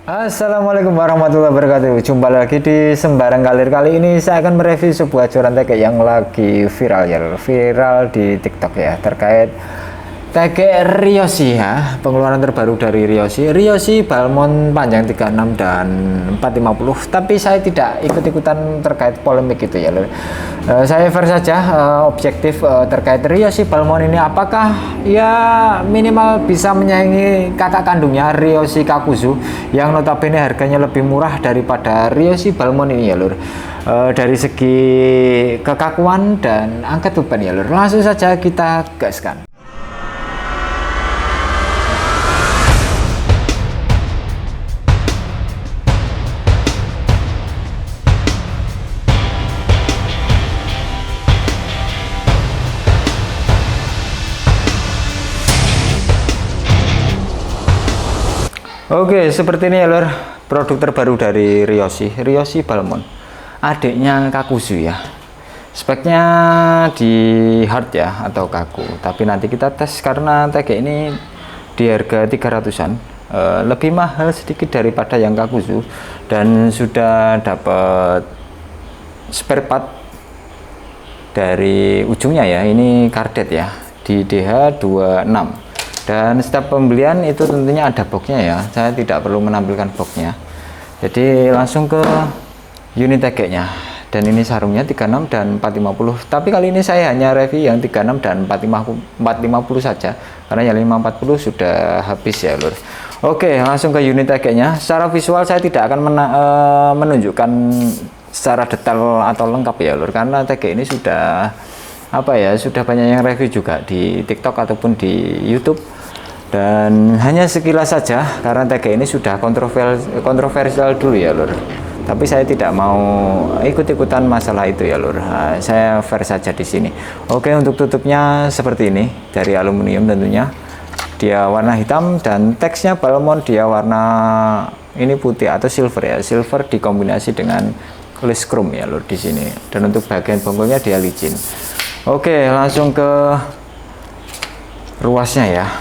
Assalamualaikum warahmatullahi wabarakatuh. Jumpa lagi di Sembarang Kalir. Kali ini saya akan mereview sebuah joran tag yang lagi viral ya, viral di TikTok ya, terkait tag Ryoshi ya, pengeluaran terbaru dari Ryoshi Balmond panjang 36 dan 450. Tapi saya tidak ikut-ikutan terkait polemik itu ya. Saya fair saja, objektif terkait Ryoshi Balmond ini, apakah ya minimal bisa menyaingi kakak kandungnya Ryoshi Kakuzu yang notabene harganya lebih murah daripada Ryoshi Balmond ini ya lur. Dari segi kekakuan dan angkat beban ya lur. Langsung saja kita gaskan. Oke, seperti ini ya lur, produk terbaru dari Ryoshi Balmond, adiknya Kakuzu ya. Speknya di hard ya atau kaku, tapi nanti kita tes karena tag ini di harga 300-an, lebih mahal sedikit daripada yang Kakuzu, dan sudah dapat spare part dari ujungnya ya, ini kardet ya, di DH26. Dan setiap pembelian itu tentunya ada boxnya ya, saya tidak perlu menampilkan boxnya, jadi langsung ke unit tag-nya. Dan ini sarungnya 36 dan 450, tapi kali ini saya hanya review yang 36 dan 450 saja karena yang 540 sudah habis ya lur. Oke, langsung ke unit tag-nya. Secara visual saya tidak akan menunjukkan secara detail atau lengkap ya lur, karena tag ini sudah sudah banyak yang review juga di TikTok ataupun di YouTube, dan hanya sekilas saja karena tag ini sudah kontroversial dulu ya lur. Tapi saya tidak mau ikut-ikutan masalah itu ya lur. Saya fair saja di sini. Oke, untuk tutupnya seperti ini dari aluminium tentunya. Dia warna hitam dan teksnya Balmond dia warna ini putih atau silver ya. Silver dikombinasi dengan list chrome ya lur di sini. Dan untuk bagian bonggolnya dia licin. Oke, langsung ke ruasnya ya.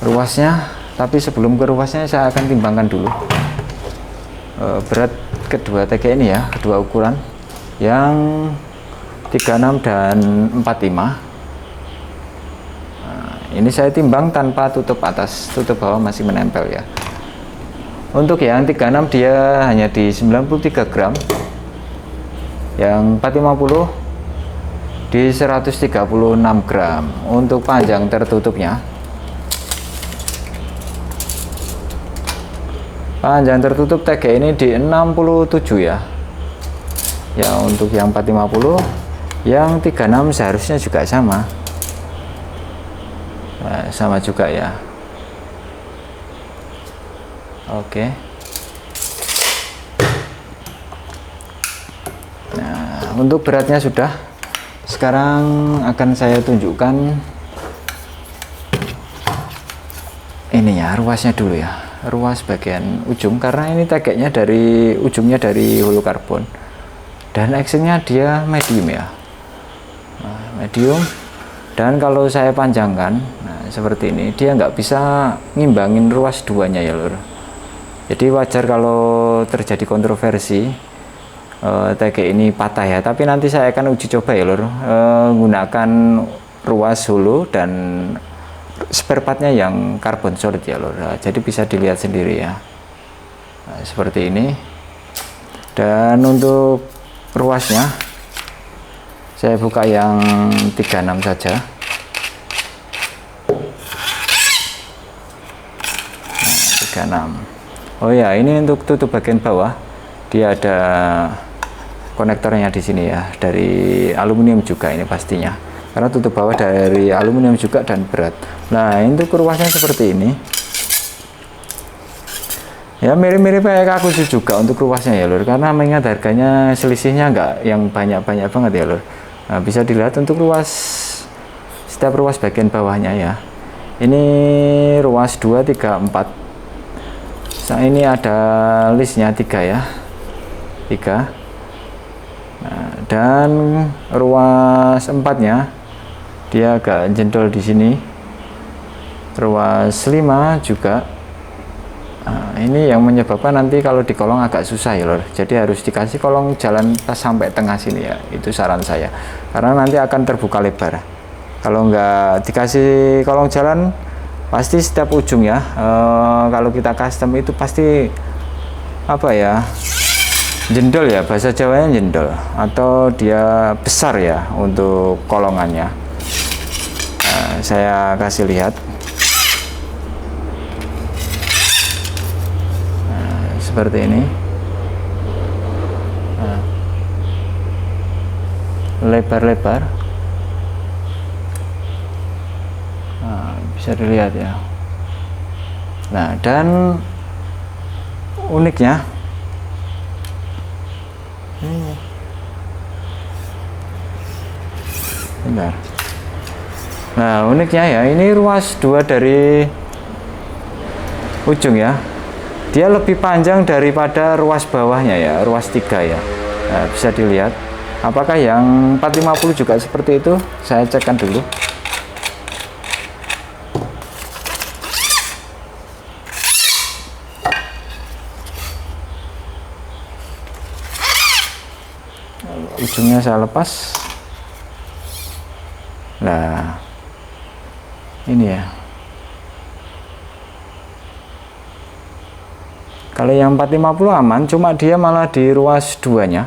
Ruasnya, tapi sebelum ke ruasnya saya akan timbangkan dulu berat kedua tag ini ya, kedua ukuran yang 36 dan 45. Nah, ini saya timbang tanpa tutup atas, tutup bawah masih menempel ya. Untuk yang 36 dia hanya di 93 gram, yang 450 di 136 gram. Untuk panjang tertutupnya, panjang tertutup tag ini di 67 ya. Ya, untuk yang 450, yang 36 seharusnya juga sama. Nah, sama juga ya. Oke. Nah, untuk beratnya sudah. Sekarang akan saya tunjukkan ini ya, ruasnya dulu ya, ruas bagian ujung, karena ini tagnya dari ujungnya dari hulu karbon dan actionnya dia medium ya. Nah, medium, dan kalau saya panjangkan seperti ini, dia nggak bisa ngimbangin ruas duanya ya lur. Jadi wajar kalau terjadi kontroversi tag ini patah ya, tapi nanti saya akan uji coba ya lur, menggunakan ruas hulu dan spare partnya yang karbon solid ya lur. Jadi bisa dilihat sendiri ya. Nah, seperti ini. Dan untuk ruasnya saya buka yang 36 saja. Nah, 36. Oh ya, ini untuk tutup bagian bawah dia ada konektornya di sini ya, dari aluminium juga ini pastinya, karena tutup bawah dari aluminium juga dan berat. Nah, untuk ruasnya seperti ini ya, mirip-mirip kayak Kakuzu juga untuk ruasnya ya lur, karena mengingat harganya selisihnya nggak yang banyak-banyak banget ya lur. Nah, bisa dilihat untuk ruas, setiap ruas bagian bawahnya ya, ini ruas 2, 3, 4. Nah, ini ada listnya 3 ya, 3. Nah, dan ruas 4-nya dia agak jendol di sini. Ruas 5 juga Nah, ini yang menyebabkan nanti kalau di kolong agak susah ya lor. Jadi harus dikasih kolong jalan pas sampai tengah sini ya. Itu saran saya. Karena nanti akan terbuka lebar. Kalau nggak dikasih kolong jalan, pasti setiap ujung ya. Kalau kita custom itu pasti apa ya? Jendol ya, bahasa Jawanya jendol. Atau dia besar ya untuk kolongannya. Nah, saya kasih lihat. Seperti ini, lebar-lebar, bisa dilihat ya. Nah, dan uniknya ini, bentar. Nah, uniknya ya, ini ruas 2 dari ujung ya. Dia lebih panjang daripada ruas bawahnya ya, ruas 3 ya. Nah, bisa dilihat. Apakah yang 450 juga seperti itu? Saya cekkan dulu. Ujungnya saya lepas. Nah, ini ya. Kalau yang 450 aman, cuma dia malah di ruas 2-nya.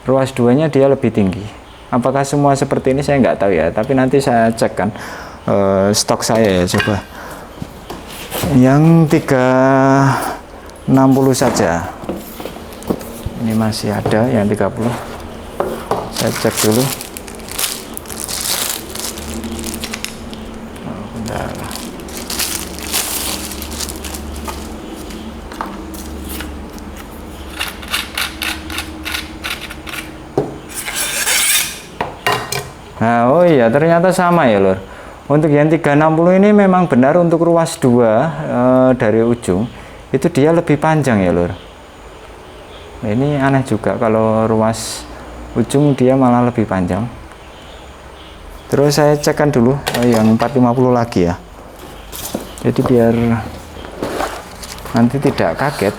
Ruas 2-nya dia lebih tinggi. Apakah semua seperti ini saya nggak tahu ya, tapi nanti saya cek kan stok saya ya, coba. Yang 360 saja. Ini masih ada yang 30. Saya cek dulu. Bentar. Nah, oh iya, ternyata sama ya lor. Untuk yang 360 ini memang benar untuk ruas 2 dari ujung itu dia lebih panjang ya lor. Nah, ini aneh juga kalau ruas ujung dia malah lebih panjang. Terus saya cekkan dulu yang 450 lagi ya. Jadi biar nanti tidak kaget.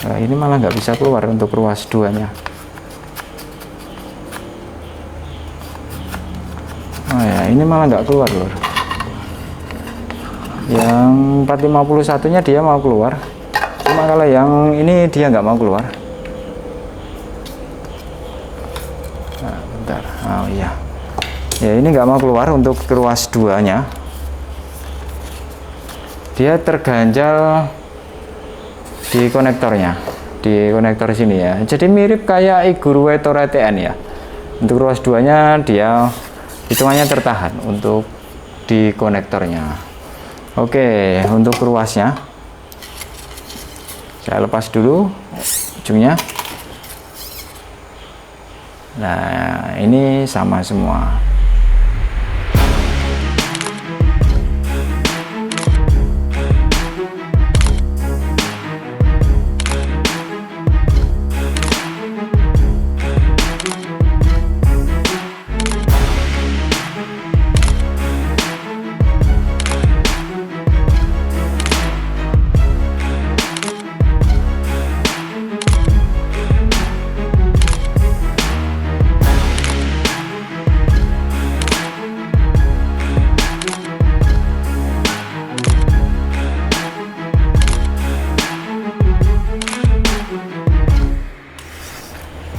Nah, ini malah nggak bisa keluar untuk ruas 2-nya. Oh ya, ini malah nggak keluar lor. Yang 451-nya dia mau keluar. Cuma kalau yang ini dia nggak mau keluar. Nah, bentar. Oh iya. Ya, ini nggak mau keluar untuk ruas 2-nya. Dia terganjal di konektornya, di konektor sini ya. Jadi mirip kayak Iguru Wetora TN ya. Untuk ruas 2-nya dia hitungannya tertahan untuk di konektornya. Oke, untuk ruasnya saya lepas dulu ujungnya. Nah, ini sama semua.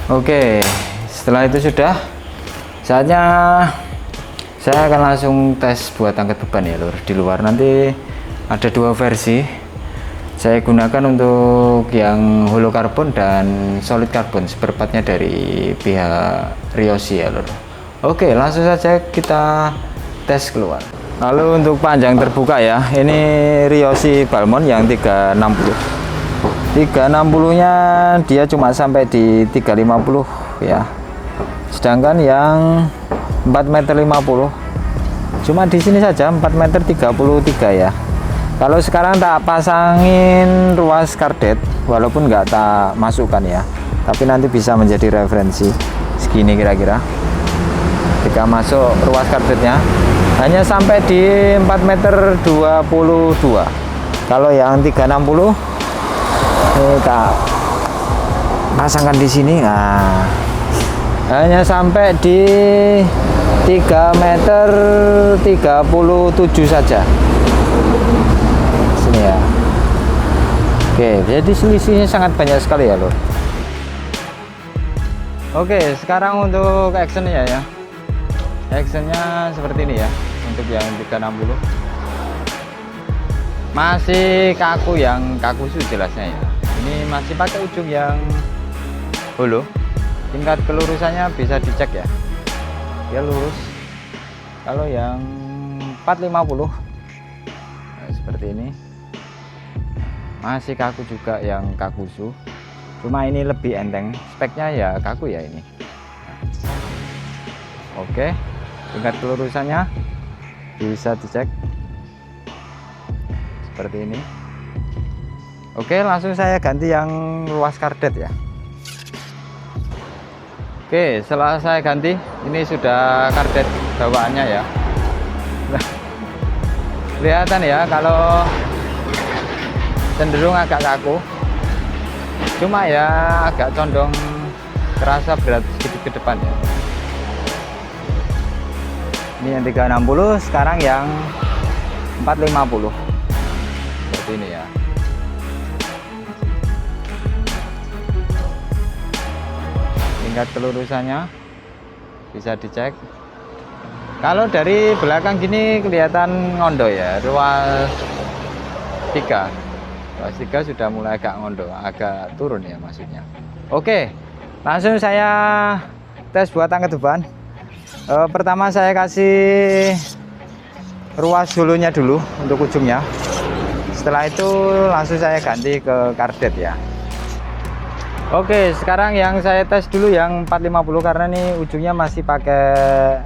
Oke, setelah itu sudah saatnya saya akan langsung tes buat angkat beban ya lur. Di luar nanti ada 2 versi saya gunakan untuk yang hollow carbon dan solid carbon, seperempatnya dari pihak Ryoshi ya lur. Oke, langsung saja kita tes keluar. Lalu untuk panjang terbuka ya, ini Ryoshi Balmon yang 360. 360-nya dia cuma sampai di 350 ya. Sedangkan yang 4,50 m cuma di sini saja 4,33 m ya. Kalau sekarang tak pasangin ruas kardet, walaupun nggak tak masukkan ya, tapi nanti bisa menjadi referensi. Segini kira-kira jika masuk ruas kardetnya hanya sampai di 4 meter 22. Kalau yang 360 ini tak pasangkan di sini, nah hanya sampai di 3 meter 37 saja sini ya. Oke, jadi selisihnya sangat banyak sekali ya lor. Oke, sekarang untuk actionnya ya. Actionnya seperti ini ya. Untuk yang 360 masih kaku, yang kaku jelasnya ya. Ini masih pakai ujung yang holo. Tingkat kelurusannya bisa dicek ya, dia lurus. Kalau yang 450 nah, seperti ini masih kaku juga, yang kakusu, cuma ini lebih enteng, speknya ya kaku ya ini. Oke, tingkat kelurusannya bisa dicek seperti ini. Oke, langsung saya ganti yang ruas kardet ya. Oke, setelah saya ganti, ini sudah kardet bawaannya ya. Kelihatan ya kalau cenderung agak kaku, cuma ya agak condong terasa berat sedikit ke depan ya. Ini yang 360, sekarang yang 450 seperti ini ya. Tingkat kelurusannya bisa dicek. Kalau dari belakang gini kelihatan ngondo ya, ruas 3 sudah mulai agak ngondo, agak turun ya maksudnya. Oke, langsung saya tes buat angkat beban. Pertama saya kasih ruas hulunya dulu untuk ujungnya. Setelah itu langsung saya ganti ke kardet ya. Oke, sekarang yang saya tes dulu yang 450 karena ini ujungnya masih pakai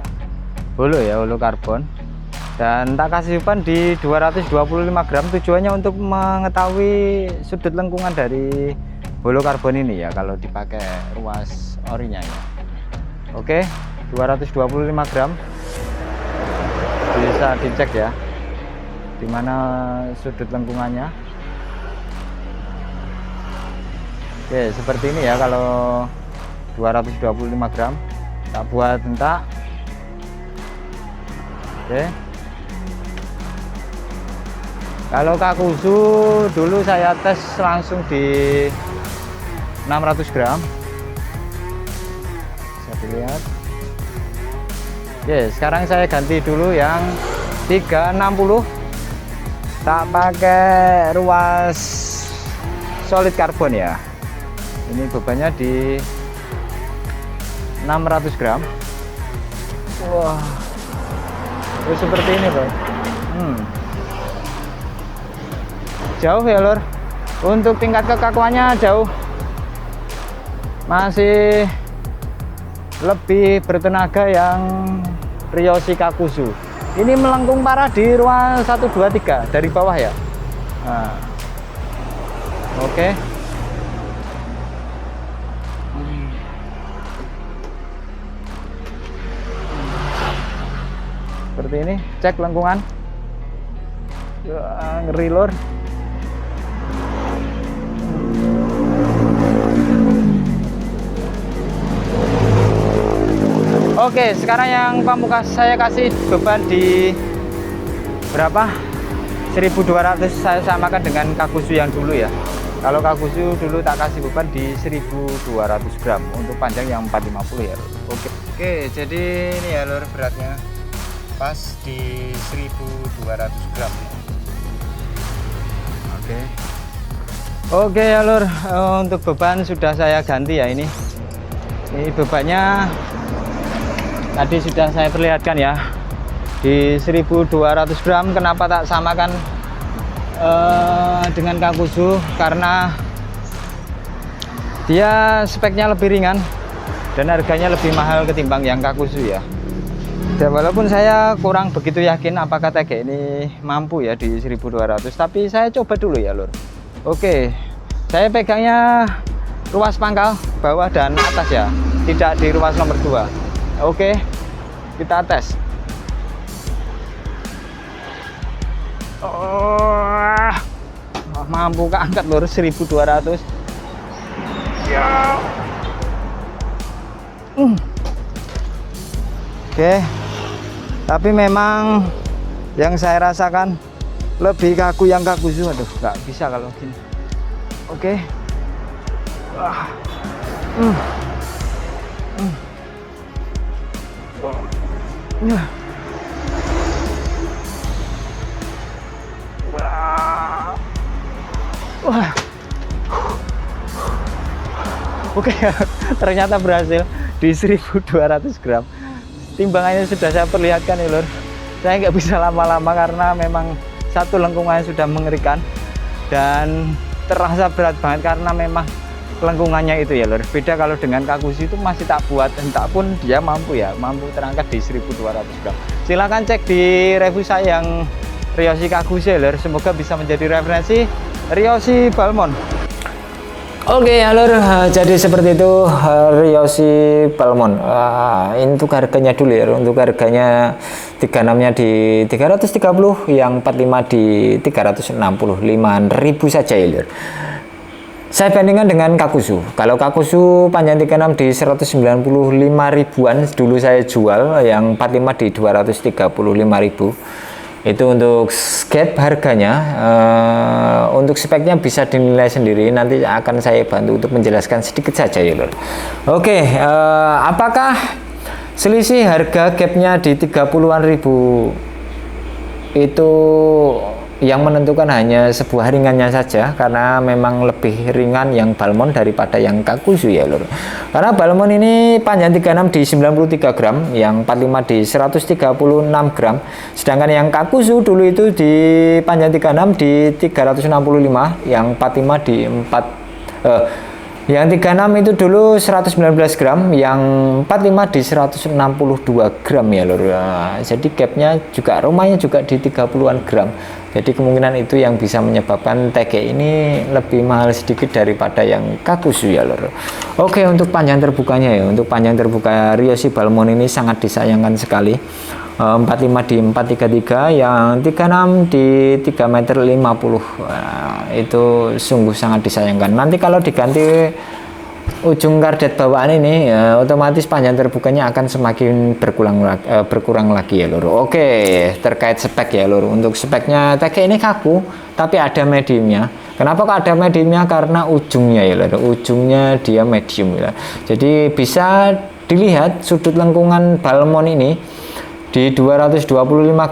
holo ya, holo karbon. Dan tak kasih beban di 225 gram, tujuannya untuk mengetahui sudut lengkungan dari holo karbon ini ya, kalau dipakai ruas orinya ya. Oke, 225 gram bisa dicek ya, dimana sudut lengkungannya. Oke, seperti ini ya. Kalau 225 gram tak buat hentak. Oke, kalau kakusu dulu saya tes langsung di 600 gram, bisa dilihat. Oke, sekarang saya ganti dulu yang 360, tak pakai ruas solid karbon ya. Ini bebannya di 600 gram. Wah, seperti ini bro. Jauh ya lor, untuk tingkat kekakuannya jauh, masih lebih bertenaga yang Ryoshi Kakusu. Ini melengkung parah di ruas 1, 2, 3 dari bawah ya. Nah, oke. Seperti ini, cek lengkungan. Ngeri lor. Oke, sekarang yang pamungkas saya kasih beban di berapa? 1200, saya samakan dengan Kakusu yang dulu ya. Kalau Kakusu dulu tak kasih beban di 1200 gram untuk panjang yang 450 ya lor. Oke, jadi ini ya lor, beratnya pas di 1200 gram. Oke ya lor, untuk beban sudah saya ganti ya. Ini bebannya tadi sudah saya perlihatkan ya, di 1200 gram. Kenapa tak samakan dengan Kakusu? Karena dia speknya lebih ringan dan harganya lebih mahal ketimbang yang Kakusu ya. Dan walaupun saya kurang begitu yakin apakah TG ini mampu ya di 1200, tapi saya coba dulu ya lur. Oke, saya pegangnya ruas pangkal bawah dan atas ya, tidak di ruas nomor 2. Oke, kita tes. Oh, mampu keangkat lur 1200 ya. Oke, tapi memang yang saya rasakan lebih kaku yang Kakuzu. Aduh, nggak bisa kalau gini. Oke. Wah. Oke, ternyata berhasil di 1200 gram. Timbangannya sudah saya perlihatkan ya lur. Saya nggak bisa lama-lama karena memang satu lengkungannya sudah mengerikan dan terasa berat banget karena memang lengkungannya itu ya lur. Beda kalau dengan Kakuzu itu masih tak buat, entah pun dia mampu terangkat di 1200 gram. Silahkan cek di review saya yang Ryoshi Kakuzu ya lur. Semoga bisa menjadi referensi Ryoshi Balmon. Oke ya lur, jadi seperti itu Ryoshi Balmon. Untuk harganya dulu ya, untuk harganya 36-nya di 330, yang 45 di 365.000 saja ya lur. Saya bandingkan dengan Kakuzu. Kalau Kakuzu panjang 36 di 195 ribuan dulu saya jual, yang 45 di 235.000. Itu untuk gap harganya. Untuk speknya bisa dinilai sendiri, nanti akan saya bantu untuk menjelaskan sedikit saja ya lur. Oke, apakah selisih harga gapnya di 30-an ribu itu yang menentukan hanya sebuah ringannya saja, karena memang lebih ringan yang Balmon daripada yang Kakuzu ya lur. Karena Balmon ini panjang 36 di 93 gram, yang 45 di 136 gram, sedangkan yang Kakuzu dulu itu di panjang 36 di 365, yang 45 di 4 yang 36 itu dulu 119 gram, yang 45 di 162 gram ya lur. Jadi gapnya juga, rumahnya juga di 30-an gram. Jadi kemungkinan itu yang bisa menyebabkan TG ini lebih mahal sedikit daripada yang Kakuzu ya lur. Oke, untuk panjang terbukanya ya, untuk panjang terbuka Ryoshi Balmon ini sangat disayangkan sekali. 45 di 433, yang 36 di 3,50 meter. Itu sungguh sangat disayangkan. Nanti kalau diganti ujung kardet bawaan ini ya, otomatis panjang terbukanya akan semakin berkurang lagi ya lur. Oke, terkait spek ya lur, untuk speknya TG ini kaku tapi ada mediumnya. Kenapa kok ada mediumnya? Karena ujungnya ya lur, ujungnya dia medium ya. Jadi bisa dilihat sudut lengkungan Balmon ini di 225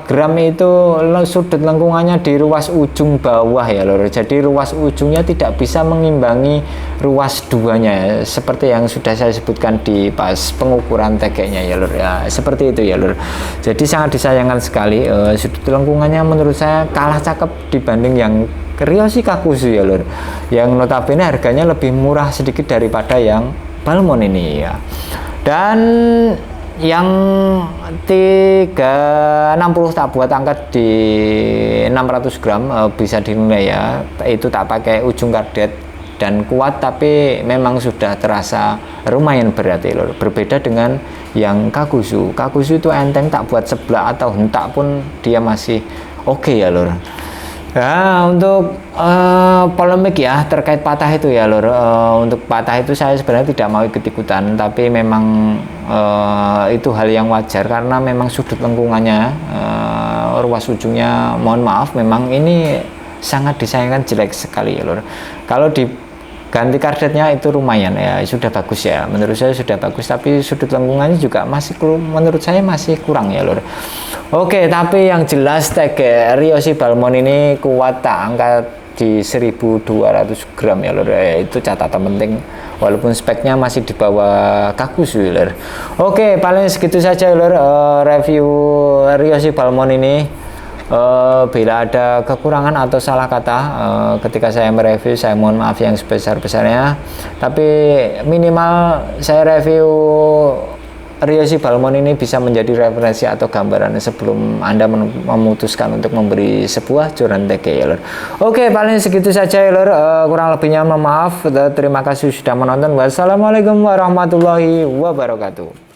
gram itu sudut lengkungannya di ruas ujung bawah ya lur. Jadi ruas ujungnya tidak bisa mengimbangi ruas duanya seperti yang sudah saya sebutkan di pas pengukuran TG-nya ya lur ya. Seperti itu ya lur. Jadi sangat disayangkan sekali, sudut lengkungannya menurut saya kalah cakep dibanding yang Ryoshi Kakuzu ya lur, yang notabene harganya lebih murah sedikit daripada yang Balmon ini ya. Dan yang 360 tak buat angkat di 600 gram, bisa dinilai ya, itu tak pakai ujung kardet dan kuat, tapi memang sudah terasa lumayan berat ya lor. Berbeda dengan yang Kakuzu. Kakuzu itu enteng, tak buat sebelah atau hentak pun dia masih oke ya lor. Nah, untuk polemik ya terkait patah itu ya lor, untuk patah itu saya sebenarnya tidak mau ikut-ikutan, tapi memang itu hal yang wajar karena memang sudut lengkungannya, ruas ujungnya, mohon maaf, memang ini sangat disayangkan, jelek sekali ya lor. Kalau diganti kardetnya itu lumayan ya, sudah bagus ya, menurut saya sudah bagus, tapi sudut lengkungannya juga masih, menurut saya masih kurang ya lor. Oke, tapi yang jelas TG Ryoshi Balmon ini kuat tak angkat di 1200 gram ya lor. Itu catatan penting walaupun speknya masih di bawah Kakuzu ya lor. Oke, paling segitu saja lor, review Ryoshi Balmon ini. Bila ada kekurangan atau salah kata ketika saya mereview, saya mohon maaf yang sebesar-besarnya, tapi minimal saya review Ryoshi Balmond ini bisa menjadi referensi atau gambaran sebelum Anda memutuskan untuk memberi sebuah joran TG ya lor. Oke, paling segitu saja ya lor. Kurang lebihnya mohon maaf. Terima kasih sudah menonton. Wassalamualaikum warahmatullahi wabarakatuh.